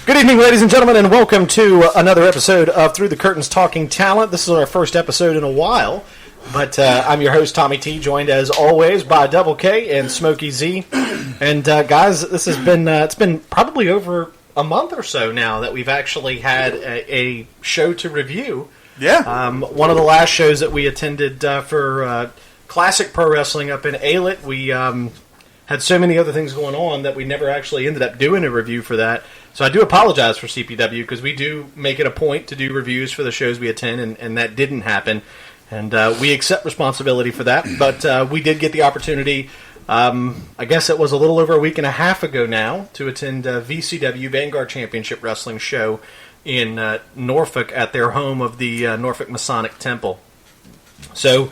Good evening, ladies and gentlemen, and welcome to another episode of Through the Curtains Talking Talent. This is our first episode in a while, but I'm your host, Tommy T, joined as always by Double K and Smokey Z. And guys, this has been it's been probably over a month or so now that we've actually had a show to review. Yeah. One of the last shows that we attended for Classic Pro Wrestling up in Alet, we had so many other things going on that we never actually ended up doing a review for that. So I do apologize for CPW because we do make it a point to do reviews for the shows we attend, and that didn't happen. And we accept responsibility for that. But we did get the opportunity, I guess it was a little over a week and a half ago now, to attend VCW Vanguard Championship Wrestling show in Norfolk at their home of the Norfolk Masonic Temple. So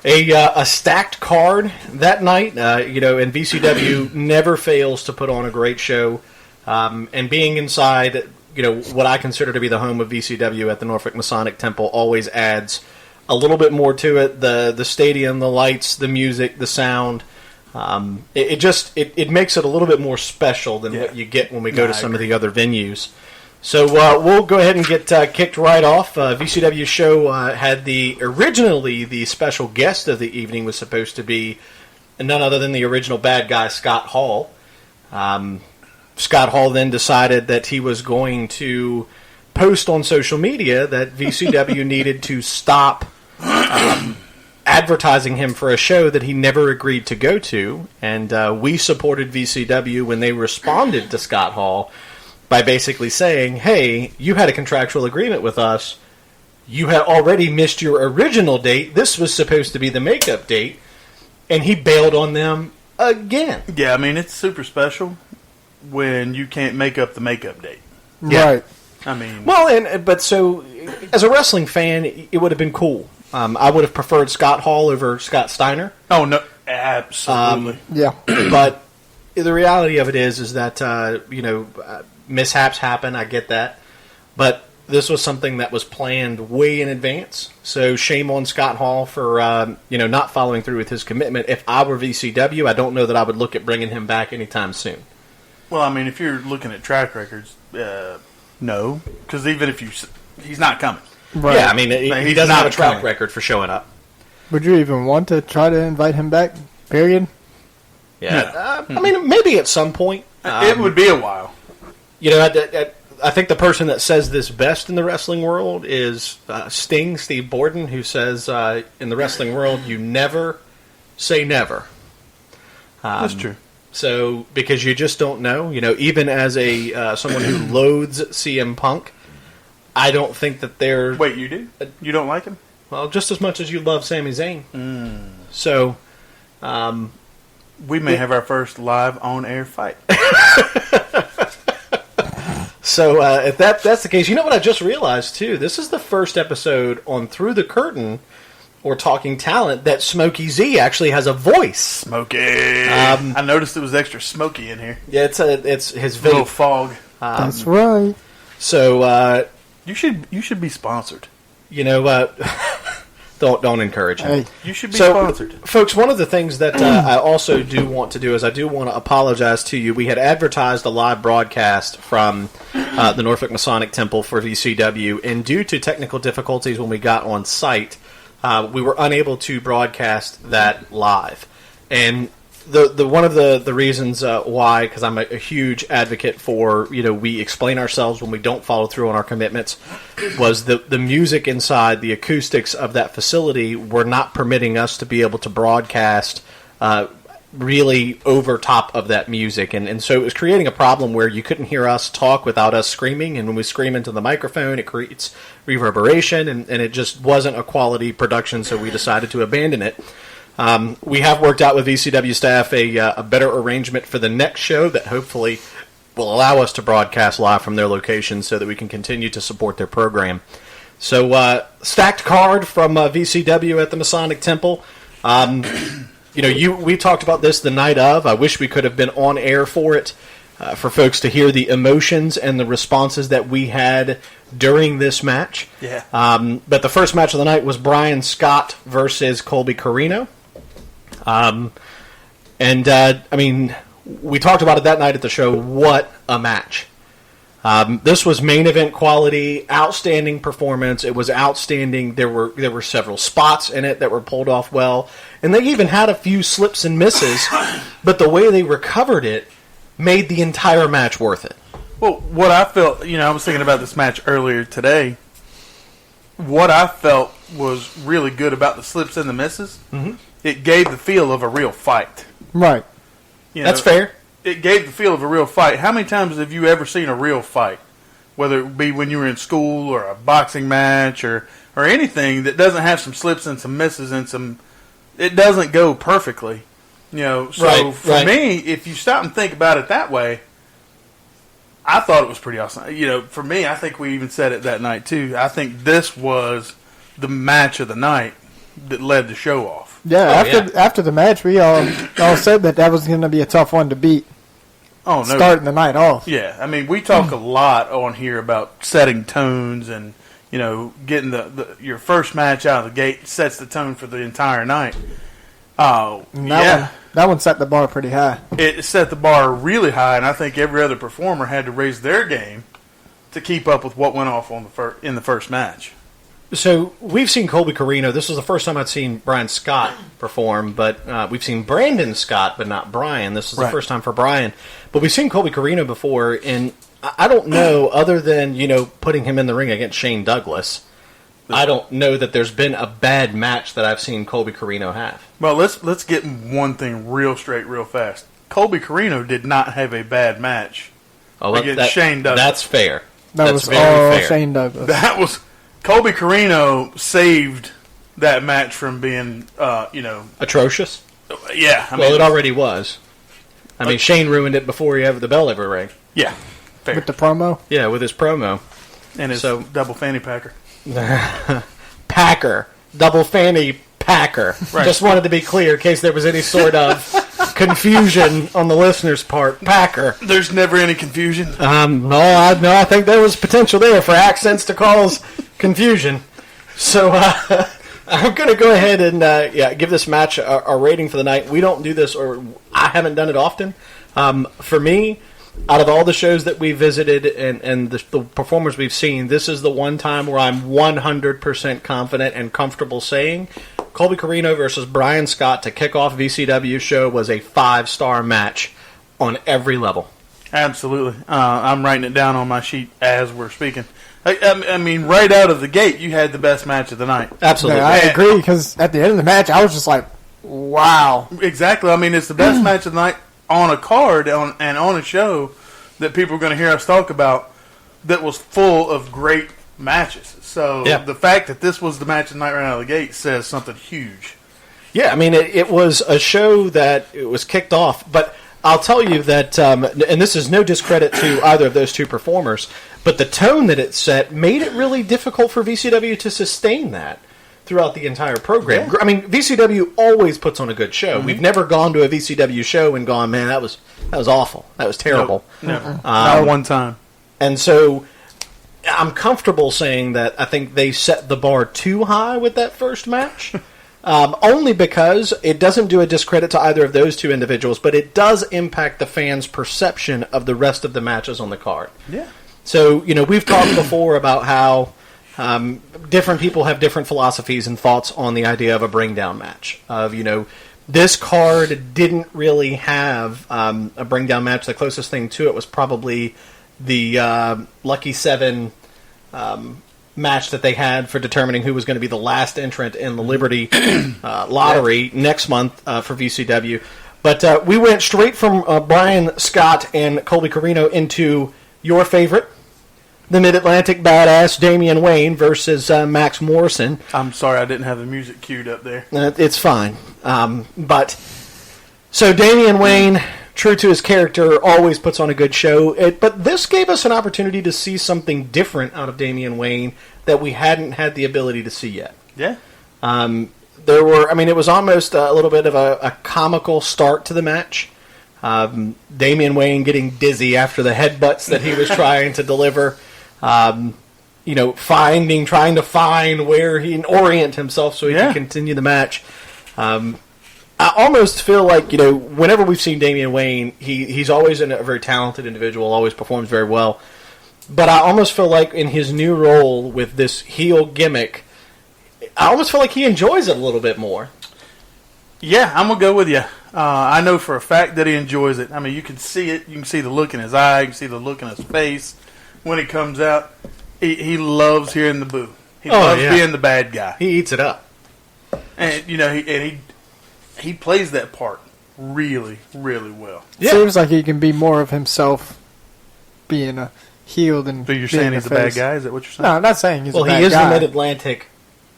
a stacked card that night, and VCW never fails to put on a great show. And being inside, what I consider to be the home of VCW at the Norfolk Masonic Temple always adds a little bit more to it. The stadium, the lights, the music, the sound. It makes it a little bit more special than what you get when we go to some of the other venues. So we'll go ahead and get kicked right off. VCW show had originally the special guest of the evening was supposed to be none other than the original bad guy, Scott Hall. Scott Hall then decided that he was going to post on social media that VCW needed to stop advertising him for a show that he never agreed to go to. And we supported VCW when they responded to Scott Hall by basically saying, hey, you had a contractual agreement with us. You had already missed your original date. This was supposed to be the makeup date. And he bailed on them again. Yeah, I mean, it's super special when you can't make up the makeup date. Yeah. Right. I mean... Well, but so, as a wrestling fan, it would have been cool. I would have preferred Scott Hall over Scott Steiner. Oh, no. Absolutely. Yeah. But the reality of it is that, mishaps happen. I get that. But this was something that was planned way in advance. So shame on Scott Hall for, not following through with his commitment. If I were VCW, I don't know that I would look at bringing him back anytime soon. Well, I mean, if you're looking at track records, no. Because even if he's not coming. Right. Yeah, I mean, he doesn't have a track record for showing up. Would you even want to try to invite him back, period? Yeah. I mean, maybe at some point. It would be a while. I think the person that says this best in the wrestling world is Steve Borden, who says, in the wrestling world, you never say never. That's true. So, because you just don't know, even as someone who loathes CM Punk, I don't think that they're... Wait, you do? You don't like him? Well, just as much as you love Sami Zayn. So, we may have our first live on-air fight. So, if that's the case, you know what I just realized, too? This is the first episode on Through the Curtain, or Talking Talent, that Smokey Z actually has a voice. Smokey! I noticed it was extra smoky in here. Yeah, it's his vape. Little fog. That's right. So, you should be sponsored. Don't encourage him. Hey. You should be sponsored. Folks, one of the things that I also do want to do is I do want to apologize to you. We had advertised a live broadcast from the Norfolk Masonic Temple for VCW, and due to technical difficulties when we got on site, we were unable to broadcast that live. And the one of the reasons why, because I'm a huge advocate for, we explain ourselves when we don't follow through on our commitments, was the music inside, the acoustics of that facility were not permitting us to be able to broadcast really over top of that music. And so it was creating a problem where you couldn't hear us talk without us screaming, and when we scream into the microphone, it creates reverberation, and it just wasn't a quality production, so we decided to abandon it. We have worked out with VCW staff a better arrangement for the next show that hopefully will allow us to broadcast live from their location so that we can continue to support their program. So, stacked card from VCW at the Masonic Temple. We talked about this the night of. I wish we could have been on air for it, for folks to hear the emotions and the responses that we had during this match. Yeah. But the first match of the night was Brian Scott versus Colby Carino. We talked about it that night at the show. What a match. This was main event quality, outstanding performance. It was outstanding. There were several spots in it that were pulled off well, and they even had a few slips and misses. But the way they recovered it made the entire match worth it. Well, what I felt, I was thinking about this match earlier today. What I felt was really good about the slips and the misses. Mm-hmm. It gave the feel of a real fight. Right. That's fair. It gave the feel of a real fight. How many times have you ever seen a real fight? Whether it be when you were in school or a boxing match or anything that doesn't have some slips and some misses and it doesn't go perfectly. So for me, if you stop and think about it that way, I thought it was pretty awesome. For me, I think we even said it that night too. I think this was the match of the night that led the show off. Yeah, after the match, we all said that was going to be a tough one to beat. Oh no! Starting the night off. Yeah, I mean, we talk a lot on here about setting tones and getting your first match out of the gate sets the tone for the entire night. That one set the bar pretty high. It set the bar really high, and I think every other performer had to raise their game to keep up with what went off in the first match. So we've seen Colby Carino. This was the first time I'd seen Brian Scott perform, but we've seen Brandon Scott, but not Brian. This is the first time for Brian. But we've seen Colby Carino before, and I don't know, other than putting him in the ring against Shane Douglas, I don't know that there's been a bad match that I've seen Colby Carino have. Well, let's get one thing real straight, real fast. Colby Carino did not have a bad match against Shane Douglas. That's fair. That's was all fair. Shane Douglas. That was Colby Carino saved that match from being, atrocious. Yeah, it already was. I mean, Shane ruined it before the bell ever rang. Yeah, fair. With the promo. Yeah, with his promo and his double fanny packer. Packer, double fanny packer. Right. Just wanted to be clear in case there was any sort of confusion on the listener's part. Packer. There's never any confusion. No, I think there was potential there for accents to cause confusion. So I'm going to go ahead and give this match a rating for the night. We don't do this, or I haven't done it often. For me, out of all the shows that we visited and the performers we've seen, this is the one time where I'm 100% confident and comfortable saying Colby Carino versus Brian Scott to kick off VCW show was a 5-star match on every level. Absolutely. I'm writing it down on my sheet as we're speaking. I mean, right out of the gate, you had the best match of the night. Absolutely. Yeah, I agree, because at the end of the match, I was just like, wow. Exactly. I mean, it's the best match of the night on a card and on a show that people are going to hear us talk about that was full of great matches. So the fact that this was the match of the night right out of the gate says something huge. Yeah, I mean, it was a show that it was kicked off, but I'll tell you that, and this is no discredit to either of those two performers, but the tone that it set made it really difficult for VCW to sustain that throughout the entire program. Yeah. I mean, VCW always puts on a good show. Mm-hmm. We've never gone to a VCW show and gone, man, that was awful. That was terrible. Nope, never. Not one time. And so I'm comfortable saying that I think they set the bar too high with that first match. Only because it doesn't do a discredit to either of those two individuals, but it does impact the fans' perception of the rest of the matches on the card. Yeah. So, we've talked before about how different people have different philosophies and thoughts on the idea of a bring-down match. This card didn't really have a bring-down match. The closest thing to it was probably the Lucky 7 match that they had for determining who was going to be the last entrant in the Liberty lottery next month for VCW. But we went straight from Brian Scott and Colby Carino into your favorite, the Mid-Atlantic Badass Damian Wayne versus Max Morrison. I'm sorry I didn't have the music queued up there. It's fine. But so Damian Wayne, true to his character, always puts on a good show. But this gave us an opportunity to see something different out of Damian Wayne that we hadn't had the ability to see yet. Yeah. It was almost a little bit of a comical start to the match. Damian Wayne getting dizzy after the headbutts that he was trying to deliver. Trying to find where he can orient himself so he can continue the match. I almost feel like, whenever we've seen Damian Wayne, he's always a very talented individual, always performs very well. But I almost feel like in his new role with this heel gimmick, I almost feel like he enjoys it a little bit more. Yeah, I'm going to go with you. I know for a fact that he enjoys it. I mean, you can see it. You can see the look in his eye. You can see the look in his face when he comes out. He loves hearing the boo. He loves being the bad guy. He eats it up. And, he plays that part really, really well. Yeah. Seems like he can be more of himself being a heel than So you're saying he's a bad guy? Is that what you're saying? No, I'm not saying he's a bad guy. Well, he is the Mid-Atlantic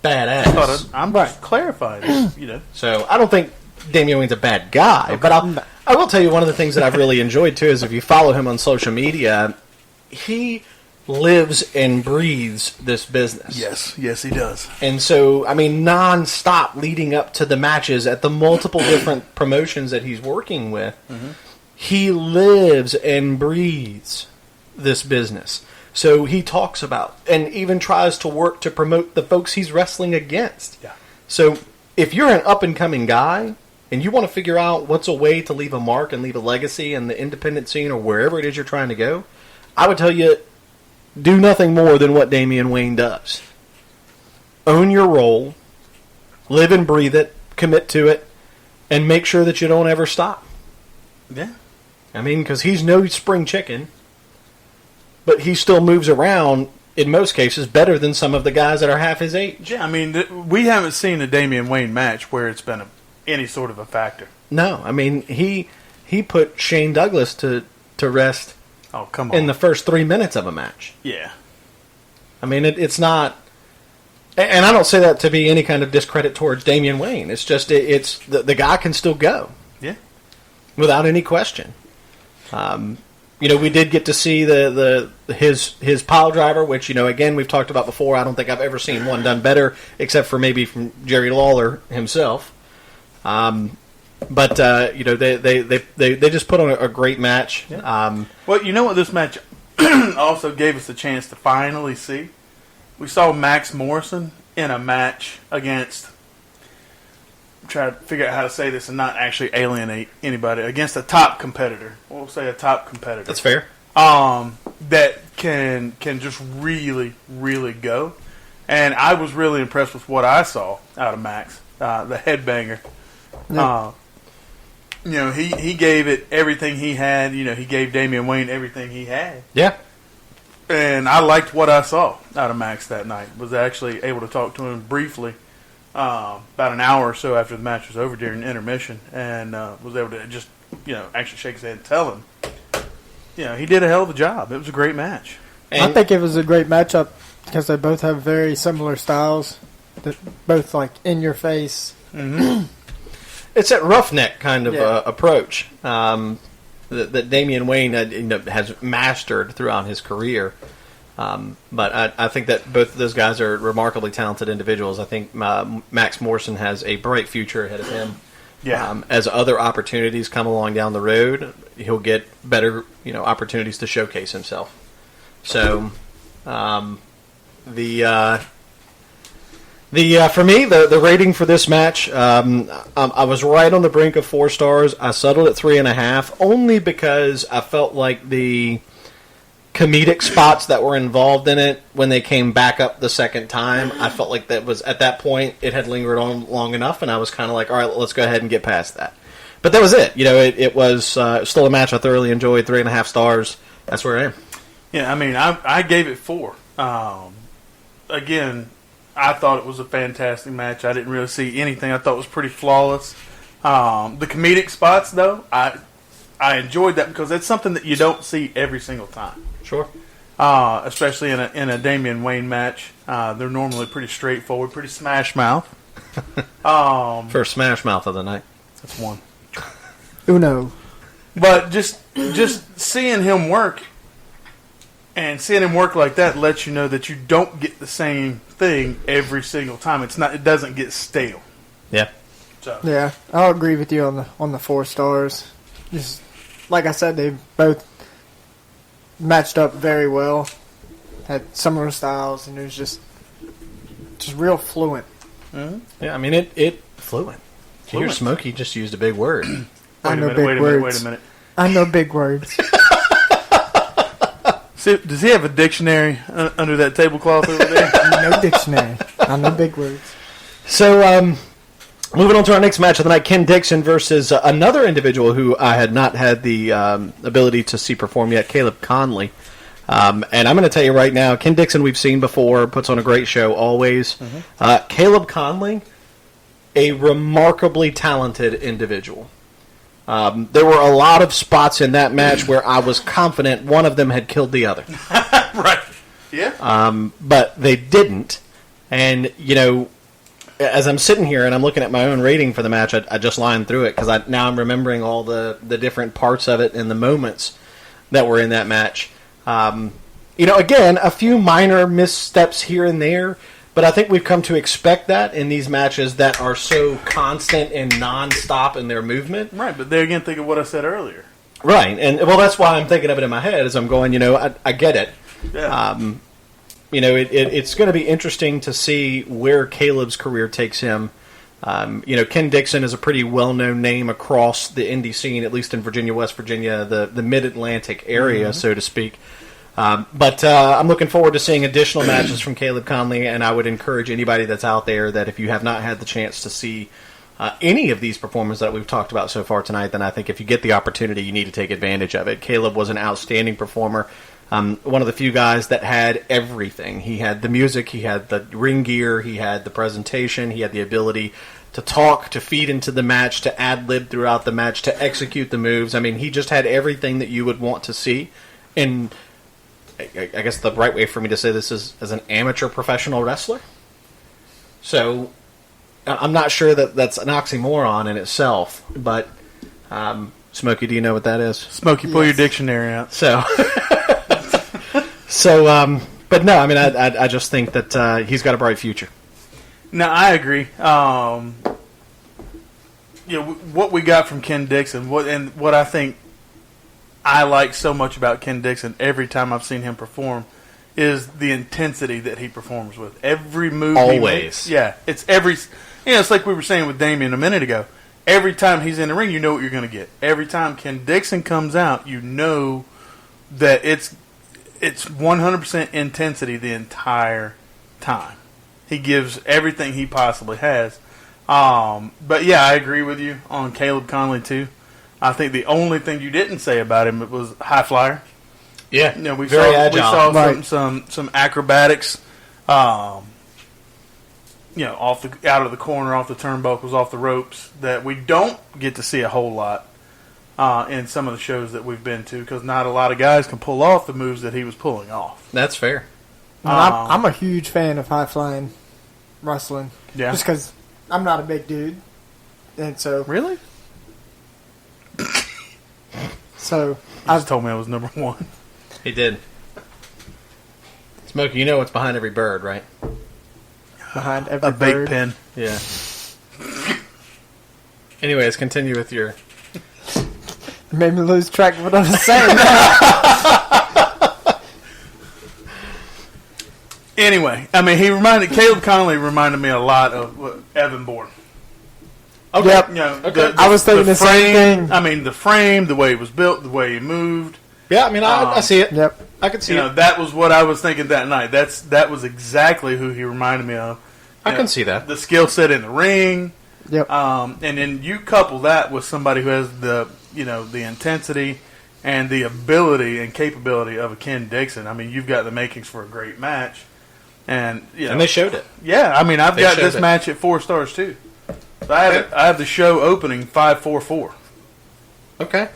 badass. I'm just clarifying. So I don't think Damian Wayne's a bad guy, okay. But I will tell you one of the things that I've really enjoyed, too, is if you follow him on social media, he lives and breathes this business. Yes, he does. And so, I mean, non-stop leading up to the matches at the multiple different promotions that he's working with, he lives and breathes this business. So he talks about and even tries to work to promote the folks he's wrestling against. Yeah. So if you're an up-and-coming guy and you want to figure out what's a way to leave a mark and leave a legacy in the independent scene or wherever it is you're trying to go, I would tell you, do nothing more than what Damian Wayne does. Own your role, live and breathe it, commit to it, and make sure that you don't ever stop. Yeah. I mean, because he's no spring chicken, but he still moves around, in most cases, better than some of the guys that are half his age. Yeah, I mean, we haven't seen a Damian Wayne match where it's been any sort of a factor. No, I mean, he put Shane Douglas to rest. Oh, come on. In the first 3 minutes of a match. Yeah. I mean, it's not... And I don't say that to be any kind of discredit towards Damian Wayne. It's just, it's the guy can still go. Yeah. Without any question. We did get to see his pile driver, which, again, we've talked about before. I don't think I've ever seen one done better, except for maybe from Jerry Lawler himself. But they just put on a great match. Yeah. Well, you know what this match also gave us a chance to finally see? We saw Max Morrison in a match against, I'm trying to figure out how to say this and not actually alienate anybody, against a top competitor. We'll say a top competitor. That's fair. That can just really, really go. And I was really impressed with what I saw out of Max, the headbanger. Yeah. He gave it everything he had. He gave Damian Wayne everything he had. Yeah. And I liked what I saw out of Max that night. Was actually able to talk to him briefly about an hour or so after the match was over during intermission, and was able to just, actually shake his hand and tell him, he did a hell of a job. It was a great match. And I think it was a great matchup because they both have very similar styles. That both like in your face. Mm-hmm. It's that roughneck kind of approach that Damian Wayne has mastered throughout his career. But I think that both of those guys are remarkably talented individuals. I think Max Morrison has a bright future ahead of him. Yeah. As other opportunities come along down the road, he'll get better opportunities to showcase himself. So for me, the rating for this match, I was right on the brink of 4 stars. I settled at 3.5, only because I felt like the comedic spots that were involved in it when they came back up the second time, I felt like that was, at that point, it had lingered on long enough, and I was kind of like, all right, let's go ahead and get past that. But that was it. It was still a match I thoroughly enjoyed. 3.5 stars. That's where I am. Yeah, I mean, I gave it 4. Again, I thought it was a fantastic match. I didn't really see anything. I thought it was pretty flawless. The comedic spots, though, I enjoyed that because that's something that you don't see every single time. Sure. Especially in a Damian Wayne match. They're normally pretty straightforward, pretty smash mouth. First smash mouth of the night. That's one. Uno. But just seeing him work, and seeing him work like that lets you know that you don't get the same thing every single time. It doesn't get stale. Yeah. So. Yeah, I'll agree with you on the 4 stars. Just like I said, they both matched up very well. Had similar styles, and it was just real fluent. Mm-hmm. Yeah, I mean it fluent. Here, Smokey just used a big word. I know big words. Wait a minute. I know big words. So, does he have a dictionary under that tablecloth over there? No dictionary. I know big words. So, moving on to our next match of the night, Ken Dixon versus another individual who I had not had the ability to see perform yet, Caleb Conley. And I'm going to tell you right now, Ken Dixon we've seen before, puts on a great show always. Mm-hmm. Caleb Conley, a remarkably talented individual. There were a lot of spots in that match where I was confident one of them had killed the other. Right. Yeah. But they didn't. And, you know, as I'm sitting here and I'm looking at my own rating for the match, I just lined through it because now I'm remembering all the different parts of it and the moments that were in that match. You know, again, a few minor missteps here and there, but I think we've come to expect that in these matches that are so constant and non-stop in their movement. Right, but there again, think of what I said earlier. Right, and well, that's why I'm thinking of it in my head as I'm going, you know, I get it. Yeah. You know, it's going to be interesting to see where Caleb's career takes him. You know, Ken Dixon is a pretty well-known name across the indie scene, at least in Virginia, West Virginia, the Mid-Atlantic area, so to speak. But I'm looking forward to seeing additional matches from Caleb Conley, and I would encourage anybody that's out there that if you have not had the chance to see any of these performances that we've talked about so far tonight, then I think if you get the opportunity, you need to take advantage of it. Caleb was an outstanding performer. One of the few guys that had everything. He had the music, he had the ring gear, he had the presentation, he had the ability to talk, to feed into the match, to ad-lib throughout the match, to execute the moves. I mean, he just had everything that you would want to see. And I guess the right way for me to say this is as an amateur professional wrestler. So I'm not sure that that's an oxymoron in itself, but Smokey, do you know what that is? Smokey, pull your dictionary out. But no, I mean, I just think that he's got a bright future. No, I agree. You know, what we got from Ken Dixon, what I think I like so much about Ken Dixon every time I've seen him perform is the intensity that he performs with. Every move always. He makes. Yeah, it's it's like we were saying with Damien a minute ago. Every time he's in the ring, you know what you're going to get. Every time Ken Dixon comes out, you know that it's 100% intensity the entire time. He gives everything he possibly has. But yeah, I agree with you on Caleb Conley too. I think the only thing you didn't say about him was high flyer. Yeah, you know, we very agile. We saw right. some acrobatics. You know, out of the corner, off the turnbuckles, off the ropes that we don't get to see a whole lot in some of the shows that we've been to because not a lot of guys can pull off the moves that he was pulling off. That's fair. I'm a huge fan of high flying wrestling. Yeah, just because I'm not a big dude, and so really. So he just told me I was number one. He did. Smokey, you know what's behind every bird, right? Behind every a bird. bait pen. Yeah. Anyways, continue with your... You made me lose track of what I was saying. Anyway, I mean, Caleb Conley reminded me a lot of Evan Bourne. Okay. Yep. You know, okay. I was thinking the same thing. I mean, the frame, the way it was built, the way he moved. Yeah, I mean, I see it. Yep. I can see it. You know, that was what I was thinking that night. That was exactly who he reminded me of. I can see that. The skill set in the ring. Yep. And then you couple that with somebody who has the intensity and the ability and capability of a Ken Dixon. I mean, you've got the makings for a great match. And and they showed it. Yeah, I mean, I've got this match at 4 stars too. So I have the show opening 5-4-4. Okay.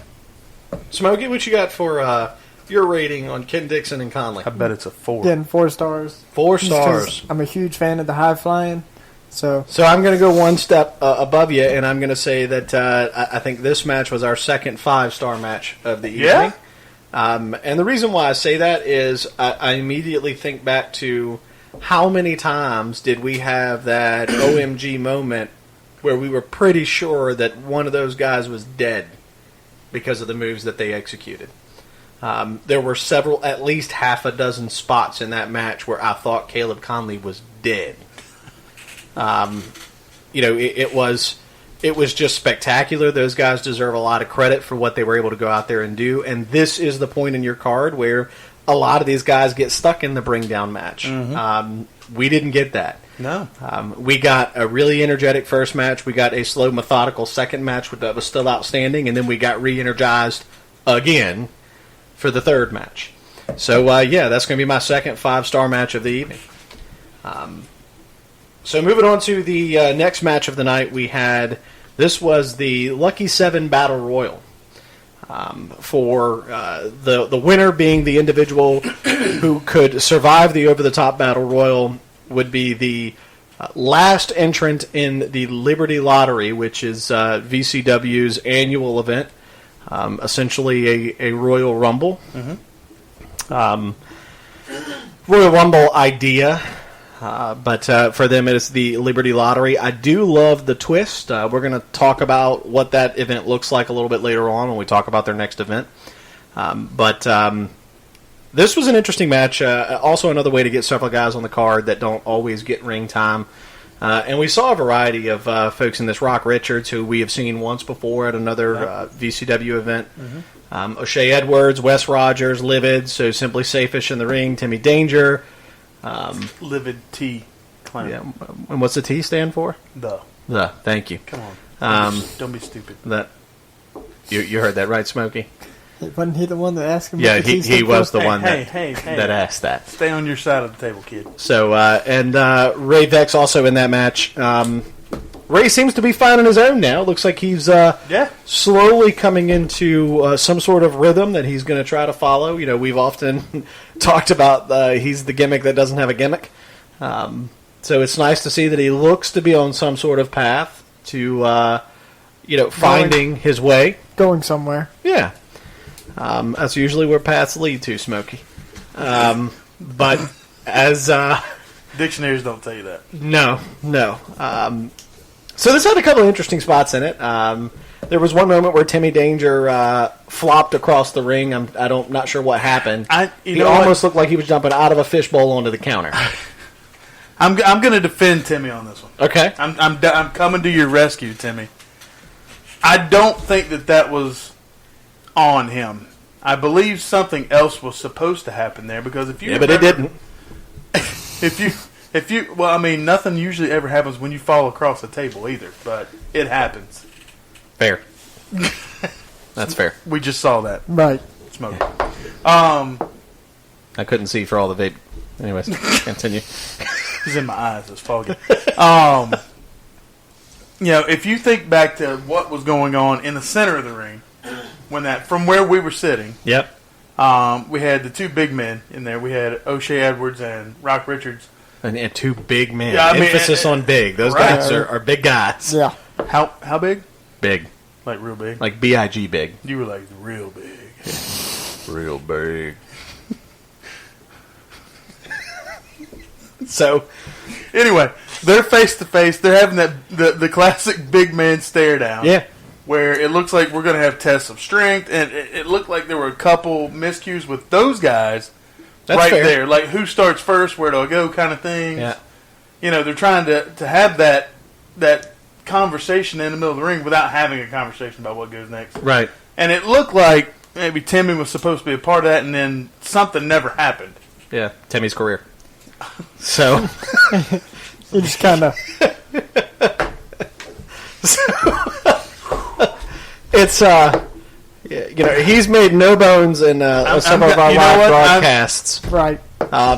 Smokey, what you got for your rating on Ken Dixon and Conley? I bet it's a 4. Getting 4 stars. 4 stars. I'm a huge fan of the high flying. So I'm going to go one step above you, and I'm going to say that I think this match was our second 5-star match of the evening. Yeah. And the reason why I say that is I immediately think back to how many times did we have that OMG moment where we were pretty sure that one of those guys was dead because of the moves that they executed. There were at least half a dozen spots in that match where I thought Caleb Conley was dead. It was just spectacular. Those guys deserve a lot of credit for what they were able to go out there and do. And this is the point in your card where a lot of these guys get stuck in the bring down match. We didn't get that. No. We got a really energetic first match. We got a slow, methodical second match that was still outstanding, and then we got re-energized again for the third match. So, that's going to be my second 5-star match of the evening. So moving on to the next match of the night, this was the Lucky 7 Battle Royal. For the winner being the individual who could survive the over-the-top Battle Royal would be the last entrant in the Liberty Lottery, which is VCW's annual event, essentially a Royal Rumble. Royal Rumble idea, but for them it is the Liberty Lottery. I do love the twist. We're going to talk about what that event looks like a little bit later on when we talk about their next event. But this was an interesting match. Also another way to get several guys on the card that don't always get ring time. And we saw a variety of folks in this. Rock Richards, who we have seen once before at another VCW event. O'Shea Edwards, Wes Rogers, Livid, so Simply Safe-ish in the ring, Timmy Danger. Livid T. Clown. Yeah, and what's the T stand for? The. Thank you. Come on. Don't be stupid. That you heard that right, Smokey? Wasn't he the one that asked him? Yeah, he was the one that that asked that. Stay on your side of the table, kid. So, and Ray Vex also in that match. Ray seems to be finding his own now. Looks like he's slowly coming into some sort of rhythm that he's going to try to follow. You know, we've often talked about he's the gimmick that doesn't have a gimmick. So it's nice to see that he looks to be on some sort of path to, finding his way. Going somewhere. Yeah. That's usually where paths lead to, Smokey. But as... Dictionaries don't tell you that. No. So this had a couple of interesting spots in it. There was one moment where Timmy Danger flopped across the ring. I'm not sure what happened. He almost looked like he was jumping out of a fishbowl onto the counter. I'm going to defend Timmy on this one. Okay. I'm coming to your rescue, Timmy. I don't think that was on him. I believe something else was supposed to happen there because if you but it didn't. Nothing usually ever happens when you fall across the table either, but it happens. Fair. That's fair. We just saw that. Right. Smoke. I couldn't see for all the vape. Anyways, continue. It's in my eyes. It's foggy. If you think back to what was going on in the center of the ring, from where we were sitting. Yep. We had the two big men in there. We had O'Shea Edwards and Rock Richards. And two big men. Yeah, emphasis on big. Those guys are big guys. Yeah. How big? Big. Like real big? Like B-I-G big. You were like real big. Real big. So, anyway, they're face to face. They're having the classic big man stare down. Yeah. Where it looks like we're going to have tests of strength, and it looked like there were a couple miscues with those guys. That's right fair. There, like who starts first, where do I go, kind of things. Yeah. They're trying to have that conversation in the middle of the ring without having a conversation about what goes next. Right. And it looked like maybe Timmy was supposed to be a part of that, and then something never happened. Yeah, Timmy's career. So you just kind of. It's he's made no bones in some of our live broadcasts. Right.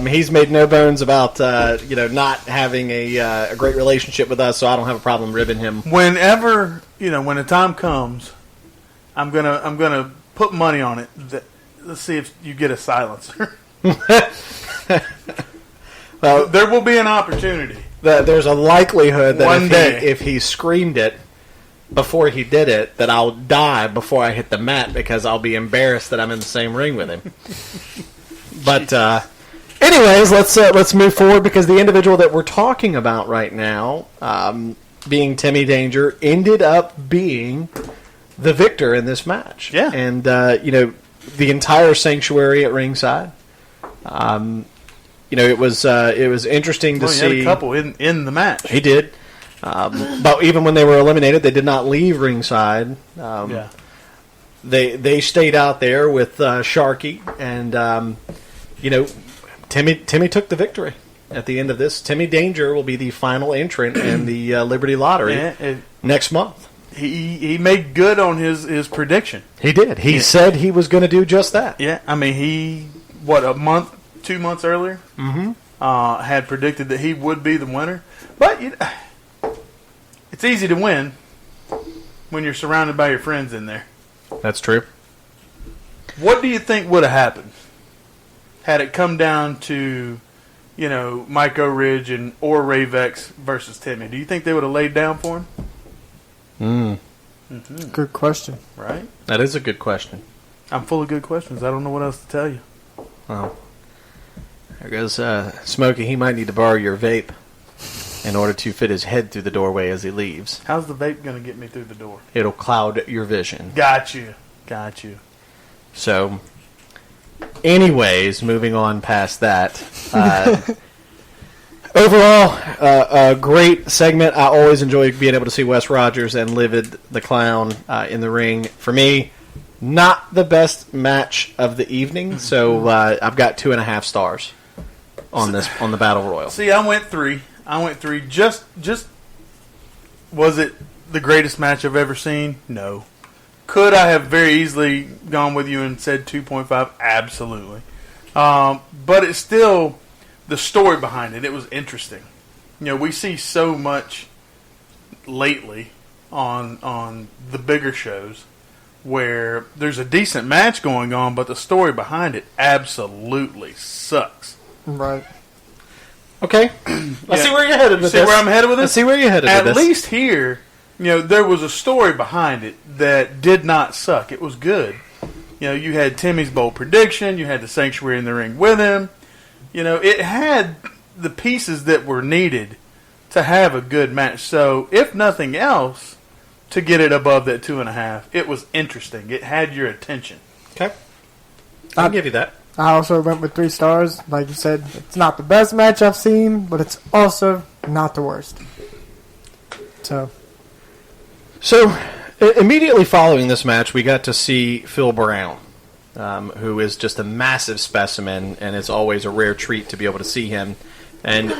He's made no bones about not having a great relationship with us, so I don't have a problem ribbing him. Whenever when the time comes, I'm gonna put money on it. Let's see if you get a silencer. Well, there will be an opportunity. There's a likelihood that if he screamed it before he did it, that I'll die before I hit the mat because I'll be embarrassed that I'm in the same ring with him. But anyways, let's move forward because the individual that we're talking about right now, being Timmy Danger, ended up being the victor in this match. Yeah, and the entire sanctuary at ringside. It was interesting to see. He had a couple in the match. He did. But even when they were eliminated, they did not leave ringside. They stayed out there with Sharky, and Timmy took the victory at the end of this. Timmy Danger will be the final entrant in the Liberty Lottery next month. He made good on his prediction. He did. He said he was going to do just that. Yeah, I mean, 2 months earlier, had predicted that he would be the winner. But it's easy to win when you're surrounded by your friends in there. That's true. What do you think would have happened had it come down to, Mike O'Ridge or Ray Vex versus Timmy? Do you think they would have laid down for him? Good question. Right? That is a good question. I'm full of good questions. I don't know what else to tell you. Well, there goes Smokey. He might need to borrow your vape in order to fit his head through the doorway as he leaves. How's the vape going to get me through the door? It'll cloud your vision. Got you. So, anyways, moving on past that. Overall, a great segment. I always enjoy being able to see Wes Rogers and Livid the Clown in the ring. For me, not the best match of the evening, so I've got 2.5 stars on the Battle Royal. See, I went 3. Just was it the greatest match I've ever seen? No. Could I have very easily gone with you and said 2.5? Absolutely. But it's still the story behind it. It was interesting. We see so much lately on the bigger shows where there's a decent match going on, but the story behind it absolutely sucks. Right. Okay. Let's see where you're headed with this. See where I'm headed with this? Let's see where you're headed with this. At least here, there was a story behind it that did not suck. It was good. You had Timmy's bold prediction. You had the Sanctuary in the ring with him. It had the pieces that were needed to have a good match. So, if nothing else, to get it above that 2.5, it was interesting. It had your attention. Okay. I'll give you that. I also went with 3 stars. Like you said, it's not the best match I've seen, but it's also not the worst. So, immediately following this match, we got to see Phil Brown, who is just a massive specimen, and it's always a rare treat to be able to see him. And,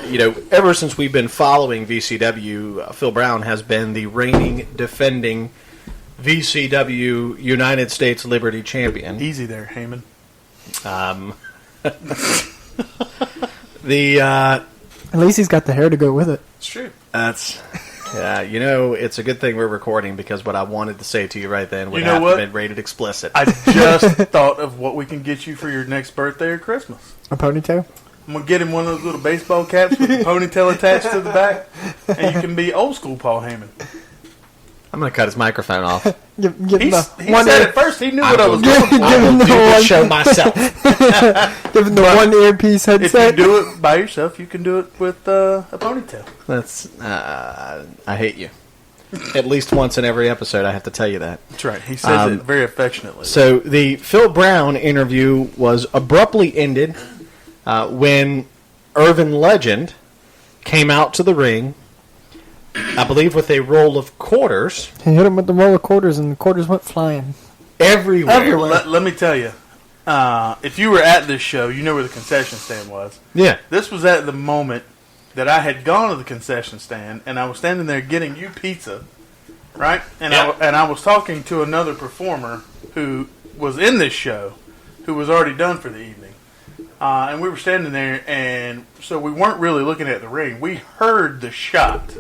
ever since we've been following VCW, Phil Brown has been the reigning, defending VCW United States Liberty Champion. Easy there, Heyman. At least he's got the hair to go with it. It's true. That's... it's a good thing we're recording because what I wanted to say to you right then would have been rated explicit. I just thought of what we can get you for your next birthday or Christmas. A ponytail? I'm going to get him one of those little baseball caps with the ponytail attached to the back, and you can be old school Paul Heyman. I'm going to cut his microphone off. He said at first he knew what I was going for. I will do the show myself. Give him the one earpiece headset. If you do it by yourself, you can do it with a ponytail. That's I hate you. At least once in every episode, I have to tell you that. That's right. He says it very affectionately. So the Phil Brown interview was abruptly ended when Irvin Legend came out to the ring, I believe with a roll of quarters. He hit him with the roll of quarters, and the quarters went flying. Everywhere. Let me tell you, if you were at this show, you know where the concession stand was. Yeah. This was at the moment that I had gone to the concession stand, and I was standing there getting you pizza, right? And I was talking to another performer who was in this show, who was already done for the evening. And we were standing there, and so we weren't really looking at the ring. We heard the shot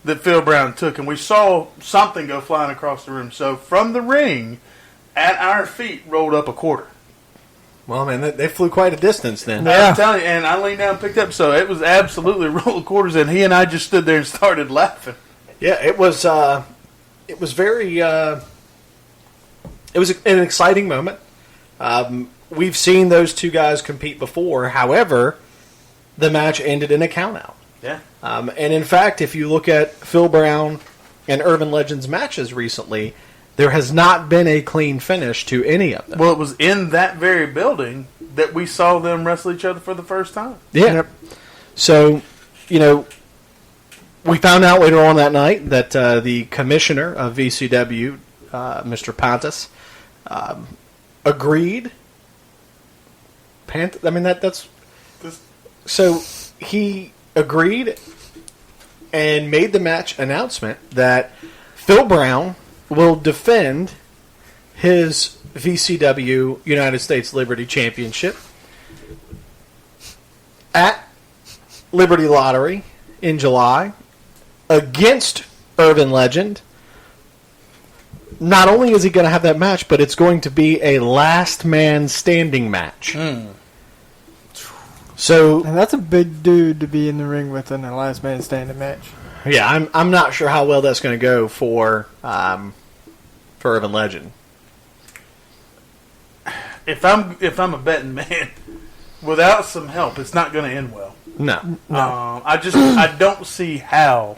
that Phil Brown took, and we saw something go flying across the room. So from the ring, at our feet, rolled up a quarter. Well, man, they flew quite a distance then. Yeah. I'm telling you, and I leaned down and picked up. So it was absolutely a roll of quarters, and he and I just stood there and started laughing. Yeah, it was very, it was an exciting moment. We've seen those two guys compete before. However, the match ended in a countout. Yeah. And in fact, if you look at Phil Brown and Urban Legends matches recently, there has not been a clean finish to any of them. Well, it was in that very building that we saw them wrestle each other for the first time. Yeah. Yep. So, we found out later on that night that the commissioner of VCW, Mr. Pontus, agreed I mean, that's... So he agreed and made the match announcement that Phil Brown will defend his VCW United States Liberty Championship at Liberty Lottery in July against Urban Legend. Not only is he going to have that match, but it's going to be a last man standing match. So, and that's a big dude to be in the ring with in a last man standing match. Yeah, I'm not sure how well that's going to go for Urban Legend. If I'm a betting man, without some help, it's not going to end well. No. I don't see how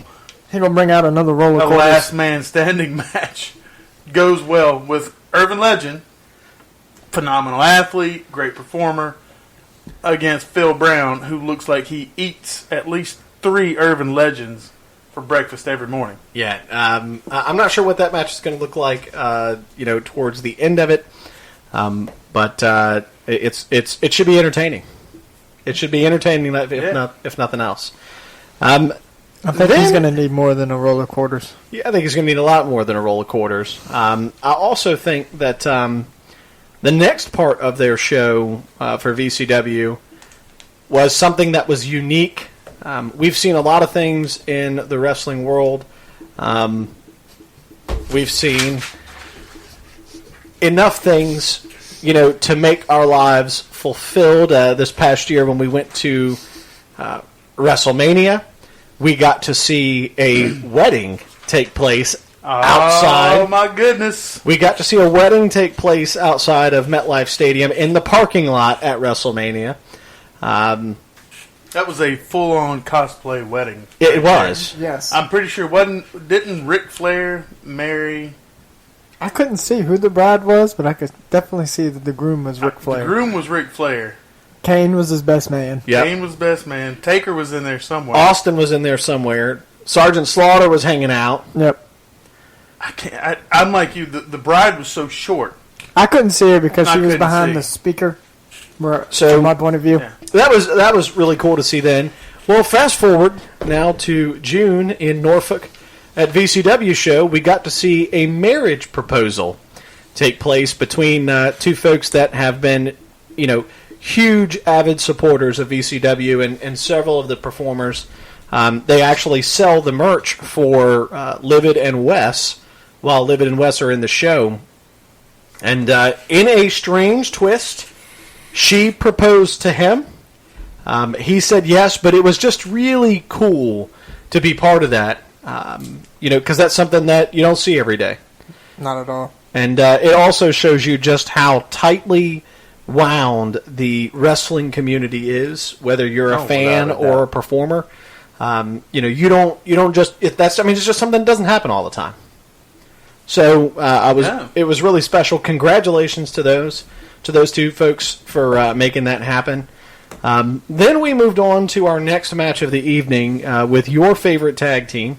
He's gonna bring out another roller a coaster. last man standing match goes well with Urban Legend, phenomenal athlete, great performer, against Phil Brown, who looks like he eats at least 3 Urban Legends for breakfast every morning. Yeah, I'm not sure what that match is going to look like, towards the end of it, but it should be entertaining. It should be entertaining, if nothing else. I think he's going to need more than a roll of quarters. Yeah, I think he's going to need a lot more than a roll of quarters. I also think that the next part of their show for VCW was something that was unique. We've seen a lot of things in the wrestling world. We've seen enough things, to make our lives fulfilled. This past year when we went to WrestleMania, we got to see a wedding take place outside. Oh, my goodness. We got to see a wedding take place outside of MetLife Stadium in the parking lot at WrestleMania. That was a full-on cosplay wedding. It was. Yes. I'm pretty sure didn't Ric Flair marry... I couldn't see who the bride was, but I could definitely see that the groom was Ric Flair. The groom was Ric Flair. Kane was his best man. Yep. Kane was best man. Taker was in there somewhere. Austin was in there somewhere. Sergeant Slaughter was hanging out. Yep. I'm like you. The bride was so short. I couldn't see her because she was couldn't behind see. the speaker. So from my point of view, Yeah. that was really cool to see then. Well, fast forward now to June in Norfolk at VCW show, we got to see a marriage proposal take place between two folks that have been, huge avid supporters of VCW and several of the performers. They actually sell the merch for Livid and Wes while Livid and Wes are in the show. And in a strange twist, she proposed to him. He said yes, but it was just really cool to be part of that, because that's something that you don't see every day. not at all. And it also shows you just how tightly wound the wrestling community is, whether you're a fan or a performer. You don't just it's just something that doesn't happen all the time. So it was really special. Congratulations to those two folks for making that happen. Then we moved on to our next match of the evening with your favorite tag team,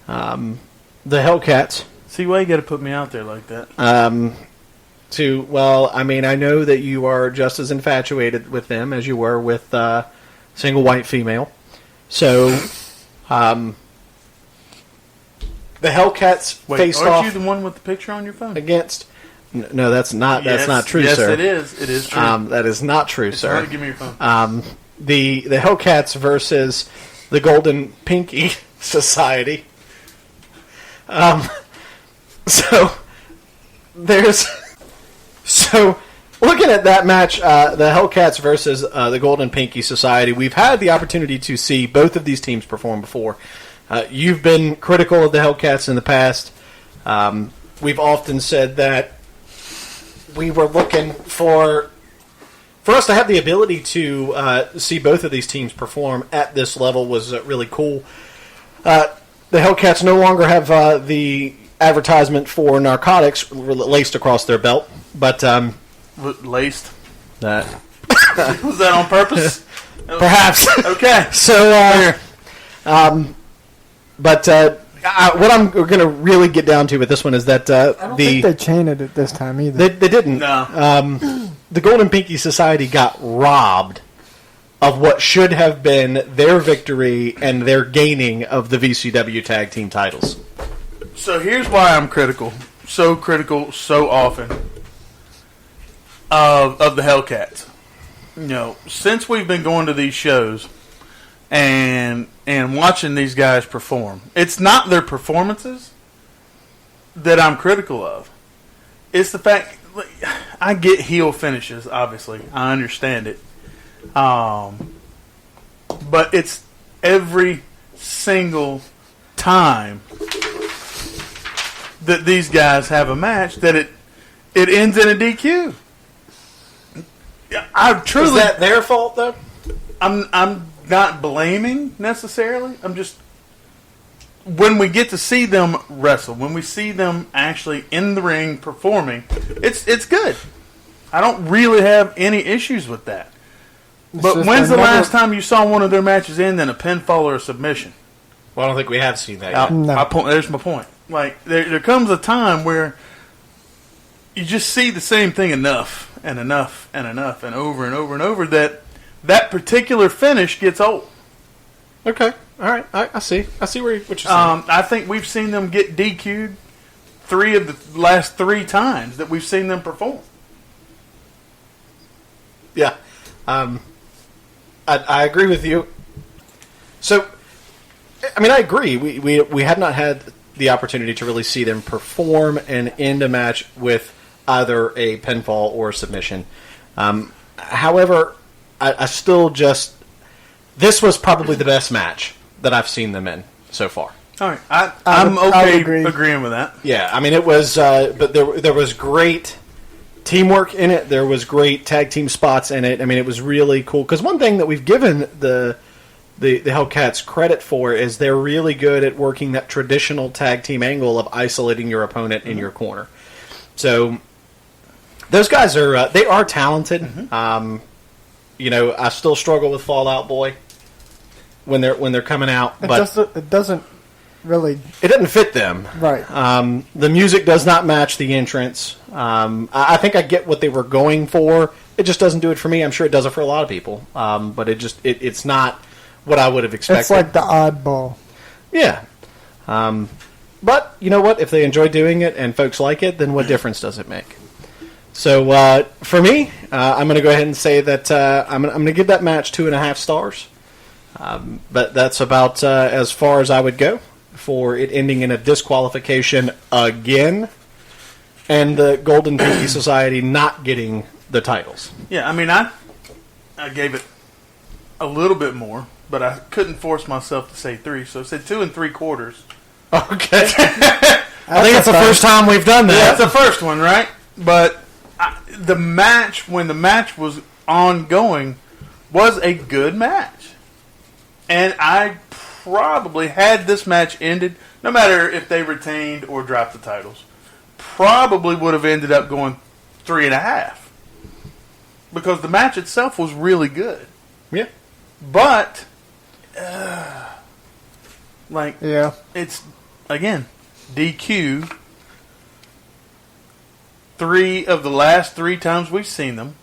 the Hellcats. See why you got to put me out there like that? I know that you are just as infatuated with them as you were with Single White Female. So, the Hellcats faced off. Aren't you the one with the picture on your phone? Against. No, that's not. Yes, that's not true, yes, sir. It is. It is true. That is not true, sir. All right, give me your phone. The Hellcats versus the Golden Pinky Society. Looking at that match, the Hellcats versus the Golden Pinky Society, we've had the opportunity to see both of these teams perform before. You've been critical of the Hellcats in the past. We've often said that we were looking for us to have the ability to see both of these teams perform at this level was really cool. The Hellcats no longer have the advertisement for narcotics laced across their belt, but Laced? that Was that on purpose? perhaps. Okay. So, what I'm going to really get down to with this one is that I don't think they chained it this time either. they didn't. No. the Golden Pinky Society got robbed of what should have been their victory and their gaining of the VCW tag team titles. So here's why I'm critical so often of the Hellcats. Since we've been going to these shows and watching these guys perform, it's not their performances that I'm critical of. It's the fact, I get heel finishes, obviously. I understand it. But it's every single time that these guys have a match that it ends in a DQ. Is that their fault, though? I'm not blaming necessarily. I'm just, when we get to see them wrestle, when we see them actually in the ring performing, it's good. I don't really have any issues with that. But when's the last time you saw one of their matches end in a pinfall or a submission? Well, I don't think we have seen that yet. No. There's my point. Like, there comes a time where you just see the same thing enough and enough and enough and over and over and over that particular finish gets old. Okay. All right. I see. I see what you're saying. I think we've seen them get DQ'd 3 of the last 3 times that we've seen them perform. Yeah. I agree with you. So, I mean, I agree. We have not had the opportunity to really see them perform and end a match with either a pinfall or a submission. However, I still just... This was probably the best match that I've seen them in so far. All right. I'm okay agreeing with that. Yeah, I mean, it was... but there was great teamwork in it. There was great tag team spots in it. I mean, it was really cool. Because one thing that we've given the Hellcats credit for is they're really good at working that traditional tag team angle of isolating your opponent in your corner. So those guys are they are talented. I still struggle with Fall Out Boy when they're coming out, but it doesn't really. It doesn't fit them. Right. The music does not match the entrance. I think I get what they were going for. It just doesn't do it for me. I'm sure it does it for a lot of people. But it's not what I would have expected. It's like the oddball. Yeah. But you know what? If they enjoy doing it and folks like it, then what difference does it make? So for me, I'm going to go ahead and say that I'm going to give that match 2.5 stars. But that's about as far as I would go for it ending in a disqualification again, and the Golden Pinky Society not getting the titles. Yeah, I mean, I gave it a little bit more, but I couldn't force myself to say 3, so I said 2 3/4. Okay. I think it's the first time we've done that. Yeah, that's the first one, right? But the match, when the match was ongoing, was a good match. And I probably, had this match ended, no matter if they retained or dropped the titles, probably would have ended up going 3.5. Because the match itself was really good. Yeah. But, it's, again, DQ 3 of the last 3 times we've seen them.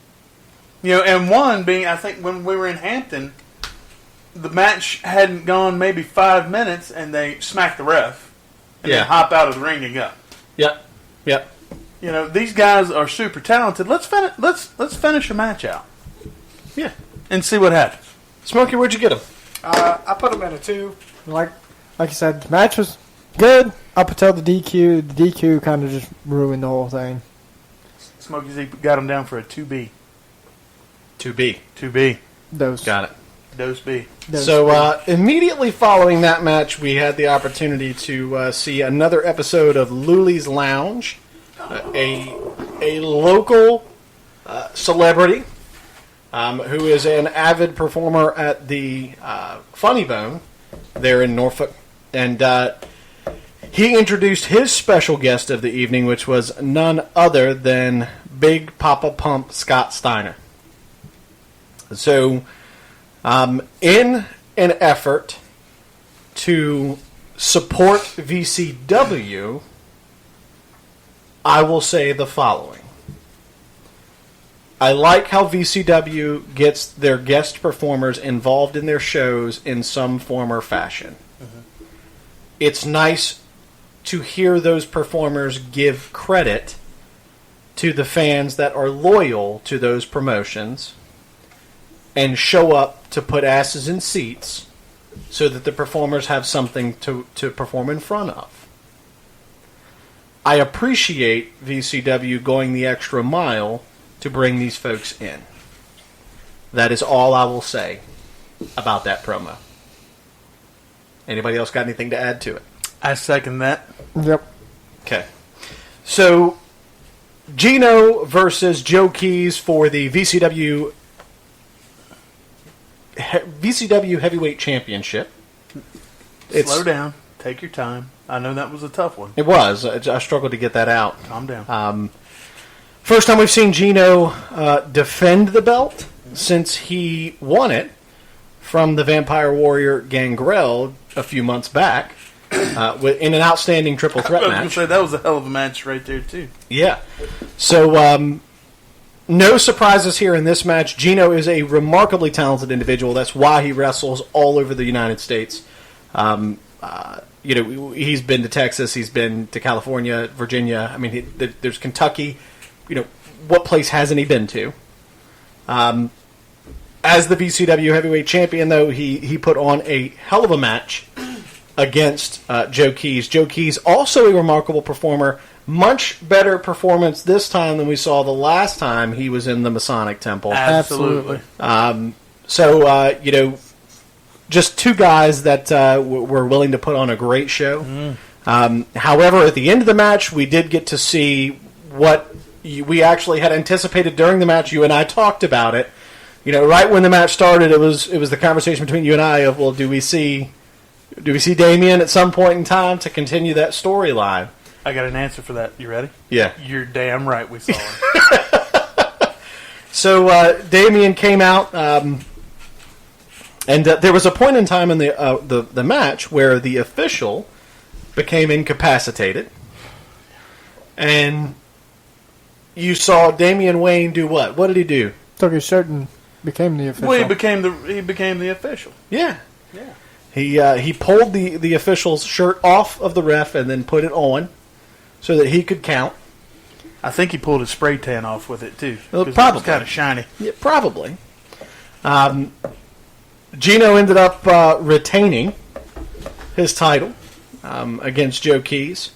And one being, I think, when we were in Hampton, the match hadn't gone maybe 5 minutes, and they smacked the ref, and then hop out of the ring and go. Yep. These guys are super talented. Let's finish a match out. Yeah. And see what happens. Smokey, where'd you get them? I put them in a 2. Like you said, the match was good up until the DQ. The DQ kind of just ruined the whole thing. Smokey Z got them down for a 2B. 2B. Those. Got it. Dose B. So immediately following that match, we had the opportunity to see another episode of Luli's Lounge, a local celebrity who is an avid performer at the Funny Bone there in Norfolk, and he introduced his special guest of the evening, which was none other than Big Papa Pump Scott Steiner. So, in an effort to support VCW, I will say the following. I like how VCW gets their guest performers involved in their shows in some form or fashion. Mm-hmm. It's nice to hear those performers give credit to the fans that are loyal to those promotions and show up to put asses in seats so that the performers have something to perform in front of. I appreciate VCW going the extra mile to bring these folks in. That is all I will say about that promo. Anybody else got anything to add to it? I second that. Yep. Okay. So, Gino versus Joe Keys for the VCW Heavyweight Championship. Slow down. Take your time. I know that was a tough one. It was. I struggled to get that out. Calm down. First time we've seen Gino defend the belt since he won it from the Vampire Warrior Gangrel a few months back in an outstanding triple threat I was match. going to say, that was a hell of a match right there, too. Yeah. So, no surprises here in this match. Gino is a remarkably talented individual. That's why he wrestles all over the United States. He's been to Texas. He's been to California, Virginia. I mean, there's Kentucky. What place hasn't he been to? As the VCW Heavyweight Champion, though, he put on a hell of a match against Joe Keys. Joe Keys, also a remarkable performer. Much better performance this time than we saw the last time he was in the Masonic Temple. Absolutely. Just two guys that were willing to put on a great show. However, at the end of the match, we did get to see what we actually had anticipated during the match. You and I talked about it. Right when the match started, it was the conversation between you and I of, well, do we see Damien at some point in time to continue that storyline? I got an answer for that. You ready? Yeah. You're damn right we saw him. So Damien came out, and there was a point in time in the match where the official became incapacitated, and you saw Damian Wayne do what? What did he do? Took his shirt and became the official. Well, he became the official. Yeah. Yeah. He pulled the official's shirt off of the ref and then put it on so that he could count. I think he pulled his spray tan off with it too. Well, 'cause it probably was kind of shiny. Yeah, probably. Gino ended up retaining his title against Joe Keys.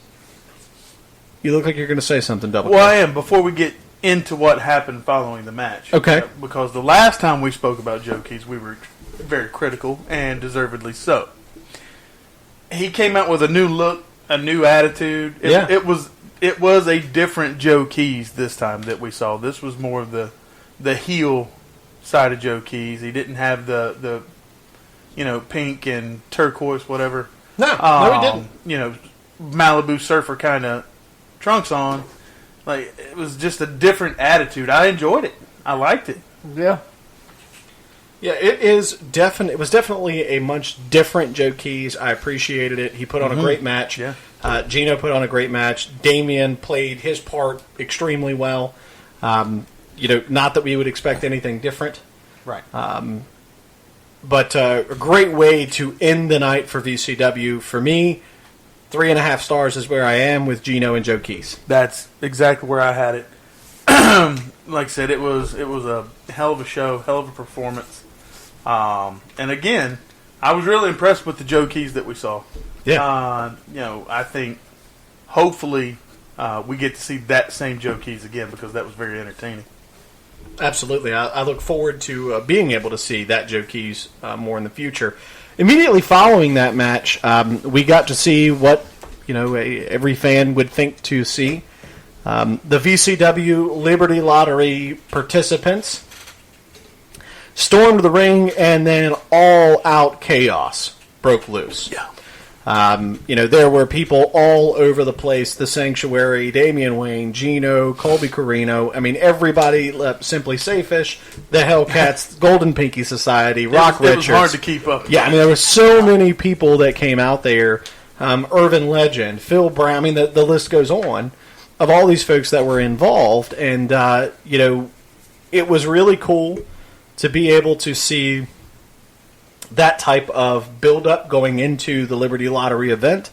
You look like you're going to say something, Double. Well, I am. Before we get into what happened following the match. Okay. Because the last time we spoke about Joe Keys, we were very critical, and deservedly so. He came out with a new look, a new attitude. It was a different Joe Keys this time that we saw. This was more of the heel side of Joe Keys. He didn't have the pink and turquoise, whatever. No, he didn't. Malibu surfer kind of trunks on. Like, it was just a different attitude. I enjoyed it. I liked it. Yeah. Yeah, it was definitely a much different Joe Keys. I appreciated it. He put on a great match. Yeah. Gino put on a great match. Damien played his part extremely well. Not that we would expect anything different. Right. But a great way to end the night for VCW. For me, 3.5 stars is where I am with Gino and Joe Keys. That's exactly where I had it. Like I said, it was a hell of a show, hell of a performance. And again, I was really impressed with the Joe Keys that we saw. Yeah. I think hopefully we get to see that same Joe Keys again because that was very entertaining. Absolutely. I look forward to being able to see that Joe Keys more in the future. Immediately following that match, we got to see what every fan would think to see. The VCW Liberty Lottery participants stormed the ring, and then all-out chaos broke loose. Yeah. There were people all over the place. The Sanctuary, Damian Wayne, Gino, Colby Carino. I mean, everybody, Simply Safish, the Hellcats, Golden Pinky Society, Rock Richards. It was hard to keep up. Yeah, I mean, there were so many people that came out there. Irvin Legend, Phil Brown. I mean, the list goes on of all these folks that were involved. And, it was really cool to be able to see that type of build-up going into the Liberty Lottery event,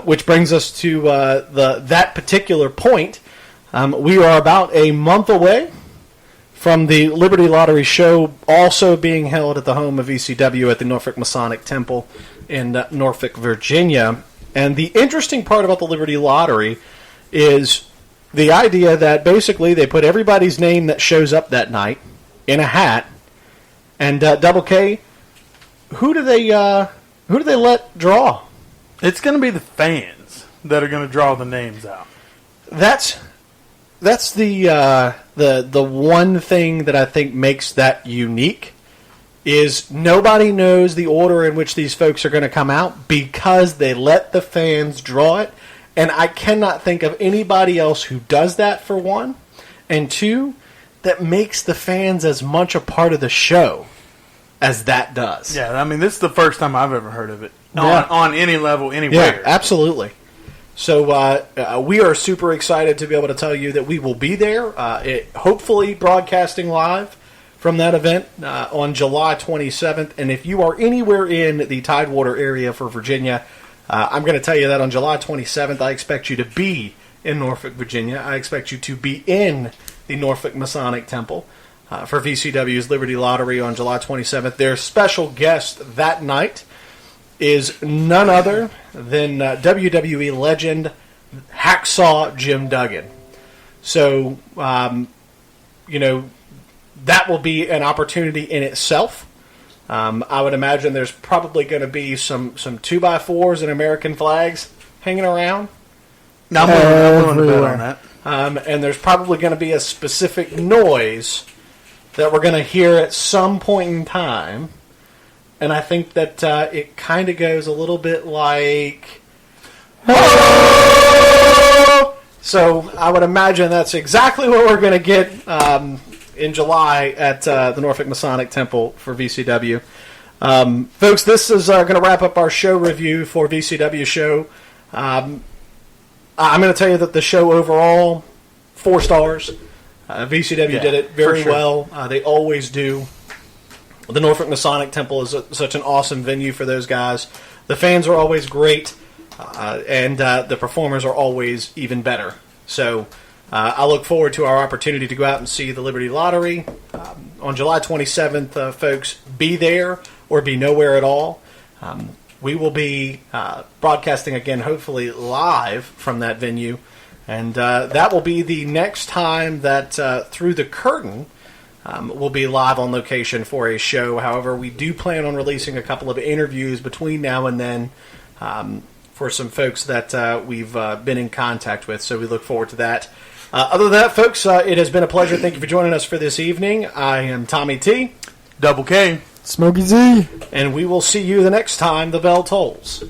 which brings us to that particular point. We are about a month away from the Liberty Lottery show also being held at the home of VCW at the Norfolk Masonic Temple in Norfolk, Virginia. And the interesting part about the Liberty Lottery is the idea that basically they put everybody's name that shows up that night in a hat, and Double K, who do they let draw? It's going to be the fans that are going to draw the names out. That's the one thing that I think makes that unique is nobody knows the order in which these folks are going to come out because they let the fans draw it. And I cannot think of anybody else who does that, for one. And two, that makes the fans as much a part of the show as that does. Yeah, I mean, this is the first time I've ever heard of it Yeah. on any level, anywhere. Yeah, absolutely. So we are super excited to be able to tell you that we will be there, hopefully broadcasting live from that event on July 27th. And if you are anywhere in the Tidewater area for Virginia, I'm going to tell you that on July 27th, I expect you to be in Norfolk, Virginia. I expect you to be in the Norfolk Masonic Temple for VCW's Liberty Lottery on July 27th. Their special guest that night is none other than WWE legend Hacksaw Jim Duggan. So, that will be an opportunity in itself. I would imagine there's probably going to be some 2x4s and American flags hanging around. I'm willing to bet on that. And there's probably going to be a specific noise that we're going to hear at some point in time. And I think that it kind of goes a little bit like... So I would imagine that's exactly what we're going to get in July at the Norfolk Masonic Temple for VCW. Folks, this is going to wrap up our show review for VCW show. I'm going to tell you that the show overall, 4 stars. VCW did it very well. They always do. The Norfolk Masonic Temple is such an awesome venue for those guys. The fans are always great, and the performers are always even better. So I look forward to our opportunity to go out and see the Liberty Lottery. On July 27th, folks, be there or be nowhere at all. We will be broadcasting again, hopefully live from that venue. And that will be the next time that Through the Curtain will be live on location for a show. However, we do plan on releasing a couple of interviews between now and then for some folks that we've been in contact with. So we look forward to that. Other than that, folks, it has been a pleasure. Thank you for joining us for this evening. I am Tommy T. Double K. Smokey Z. And we will see you the next time the bell tolls.